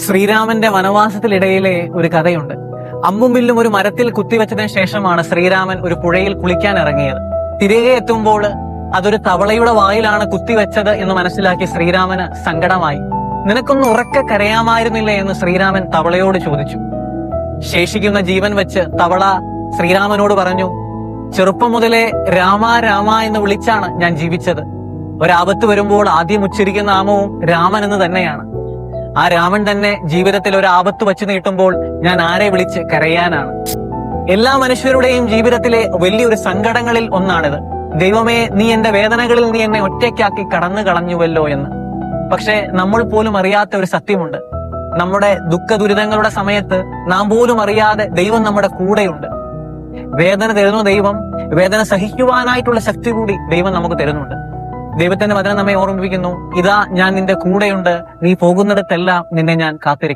ശ്രീരാമന്റെ വനവാസത്തിനിടയിലെ ഒരു കഥയുണ്ട്. അമ്പും വില്ലും ഒരു മരത്തിൽ കുത്തിവെച്ചതിന് ശേഷമാണ് ശ്രീരാമൻ ഒരു പുഴയിൽ കുളിക്കാൻ ഇറങ്ങിയത്. തിരികെ എത്തുമ്പോൾ അതൊരു തവളയുടെ വായിലാണ് കുത്തിവെച്ചത് എന്ന് മനസ്സിലാക്കി ശ്രീരാമന് സങ്കടമായി. നിനക്കൊന്ന് ഉറക്കെ കരയാമായിരുന്നില്ലേ എന്ന് ശ്രീരാമൻ തവളയോട് ചോദിച്ചു. ശേഷിക്കുന്ന ജീവൻ വെച്ച് തവള ശ്രീരാമനോട് പറഞ്ഞു, ചെറുപ്പം മുതലേ രാമ രാമ എന്ന് വിളിച്ചാണ് ഞാൻ ജീവിച്ചത്. ഒരാപത്ത് വരുമ്പോൾ ആദ്യം ഉച്ചരിക്കുന്ന നാമവും രാമൻ എന്ന് തന്നെയാണ്. ആ രാമൻ തന്നെ ജീവിതത്തിൽ ഒരു ആപത്ത് വച്ചു നീട്ടുമ്പോൾ ഞാൻ ആരെ വിളിച്ച് കരയാനാണ്? എല്ലാ മനുഷ്യരുടെയും ജീവിതത്തിലെ വലിയൊരു സങ്കടങ്ങളിൽ ഒന്നാണിത്. ദൈവമേ, നീ എന്റെ വേദനകളിൽ നീ എന്നെ ഒറ്റയ്ക്കാക്കി കടന്നു കളഞ്ഞുവല്ലോ എന്ന്. പക്ഷെ നമ്മൾ പോലും അറിയാത്ത ഒരു സത്യമുണ്ട്. നമ്മുടെ ദുഃഖ ദുരിതങ്ങളുടെ സമയത്ത് നാം പോലും അറിയാതെ ദൈവം നമ്മുടെ കൂടെയുണ്ട്. വേദന തരുന്ന ദൈവം, വേദന സഹിക്കുവാനായിട്ടുള്ള ശക്തി കൂടി ദൈവം നമുക്ക് തരുന്നുണ്ട്. ദൈവത്തിന്റെ വചനം നമ്മെ ഓർമ്മിപ്പിക്കുന്നു, ഇതാ ഞാൻ നിന്റെ കൂടെയുണ്ട്, നീ പോകുന്നിടത്തെല്ലാം നിന്നെ ഞാൻ കാത്തിരിക്കും.